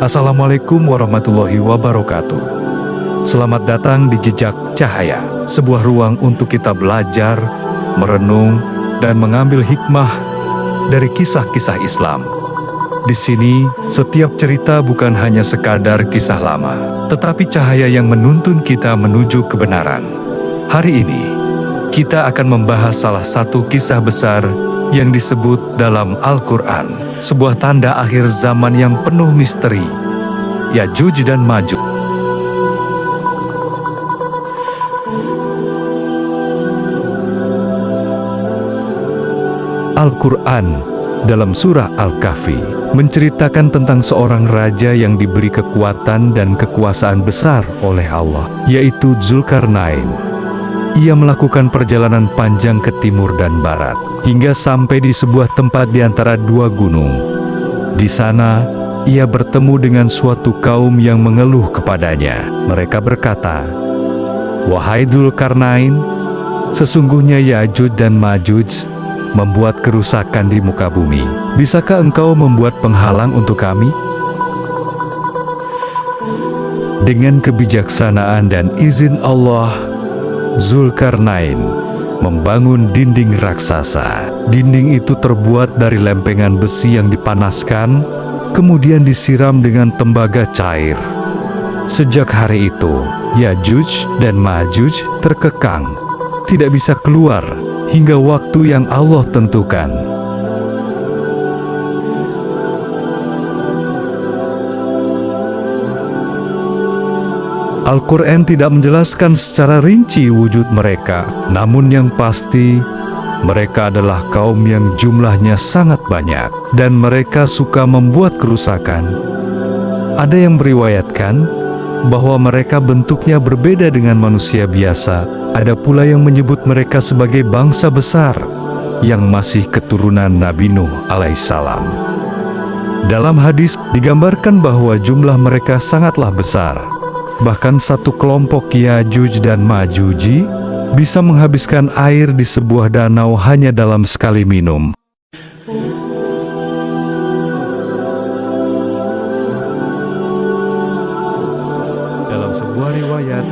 Assalamualaikum warahmatullahi wabarakatuh. Selamat datang di Jejak Cahaya, sebuah ruang untuk kita belajar, merenung, dan mengambil hikmah dari kisah-kisah Islam. Di sini, setiap cerita bukan hanya sekadar kisah lama, tetapi cahaya yang menuntun kita menuju kebenaran. Hari ini, kita akan membahas salah satu kisah besar yang disebut dalam Al-Quran, sebuah tanda akhir zaman yang penuh misteri, Ya'juj dan Ma'juj. Al-Quran dalam surah Al-Kahfi menceritakan tentang seorang raja yang diberi kekuatan dan kekuasaan besar oleh Allah, yaitu Dzulkarnain. Ia melakukan perjalanan panjang ke timur dan barat, hingga sampai di sebuah tempat di antara dua gunung. Di sana, ia bertemu dengan suatu kaum yang mengeluh kepadanya. Mereka berkata, "Wahai Dzulkarnain, sesungguhnya Ya'juj dan Ma'juj membuat kerusakan di muka bumi. Bisakah engkau membuat penghalang untuk kami?" Dengan kebijaksanaan dan izin Allah, Dzulkarnain membangun dinding raksasa. Dinding itu terbuat dari lempengan besi yang dipanaskan, kemudian disiram dengan tembaga cair. Sejak hari itu, Ya'juj dan Ma'juj terkekang, tidak bisa keluar hingga waktu yang Allah tentukan. Al-Quran tidak menjelaskan secara rinci wujud mereka, namun yang pasti, mereka adalah kaum yang jumlahnya sangat banyak, dan mereka suka membuat kerusakan. Ada yang meriwayatkan bahwa mereka bentuknya berbeda dengan manusia biasa. Ada pula yang menyebut mereka sebagai bangsa besar yang masih keturunan Nabi Nuh alaihissalam. Dalam hadis digambarkan bahwa jumlah mereka sangatlah besar. Bahkan satu kelompok Ya'juj dan Ma'juj bisa menghabiskan air di sebuah danau hanya dalam sekali minum. Dalam sebuah riwayat,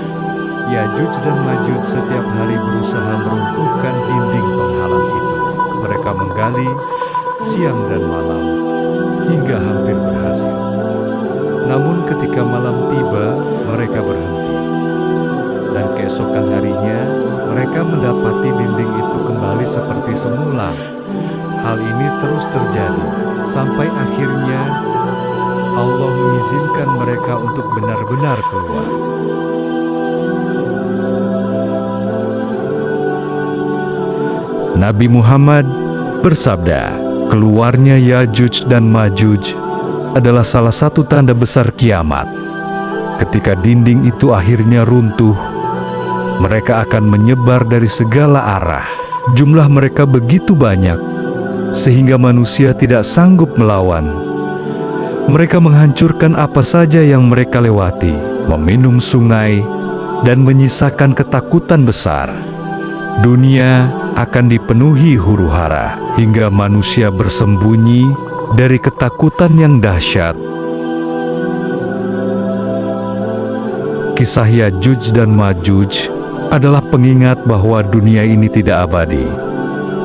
Ya'juj dan Ma'juj setiap hari berusaha meruntuhkan dinding penghalang itu. Mereka menggali siang dan malam hingga hampir berhasil. Namun ketika malam tiba, mereka berhenti. Dan keesokan harinya, mereka mendapati dinding itu kembali seperti semula. Hal ini terus terjadi, sampai akhirnya Allah mengizinkan mereka untuk benar-benar keluar. Nabi Muhammad bersabda, keluarnya Ya'juj dan Ma'juj adalah salah satu tanda besar kiamat. Ketika dinding itu akhirnya runtuh, mereka akan menyebar dari segala arah. Jumlah mereka begitu banyak, sehingga manusia tidak sanggup melawan. Mereka menghancurkan apa saja yang mereka lewati, meminum sungai, dan menyisakan ketakutan besar. Dunia akan dipenuhi huru-hara, hingga manusia bersembunyi dari ketakutan yang dahsyat. Kisah Ya'juj dan Ma'juj adalah pengingat bahwa dunia ini tidak abadi.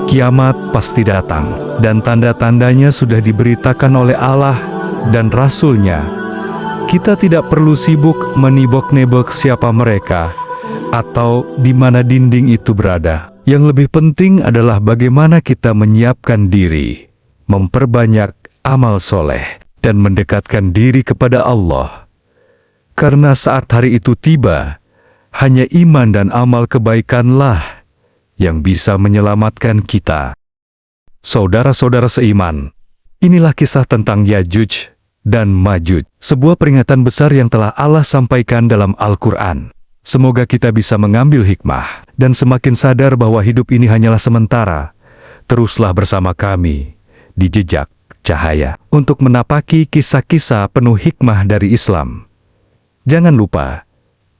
Kiamat pasti datang, dan tanda-tandanya sudah diberitakan oleh Allah dan Rasul-Nya. Kita tidak perlu sibuk menibok-nebok siapa mereka atau di mana dinding itu berada. Yang lebih penting adalah bagaimana kita menyiapkan diri, memperbanyak amal soleh, dan mendekatkan diri kepada Allah. Karena saat hari itu tiba, hanya iman dan amal kebaikanlah yang bisa menyelamatkan kita. Saudara-saudara seiman, inilah kisah tentang Ya'juj dan Ma'juj, sebuah peringatan besar yang telah Allah sampaikan dalam Al-Quran. Semoga kita bisa mengambil hikmah dan semakin sadar bahwa hidup ini hanyalah sementara. Teruslah bersama kami di Jejak Cahaya untuk menapaki kisah-kisah penuh hikmah dari Islam. Jangan lupa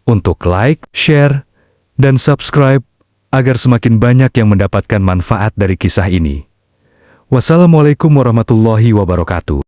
untuk like, share, dan subscribe agar semakin banyak yang mendapatkan manfaat dari kisah ini. Wassalamualaikum warahmatullahi wabarakatuh.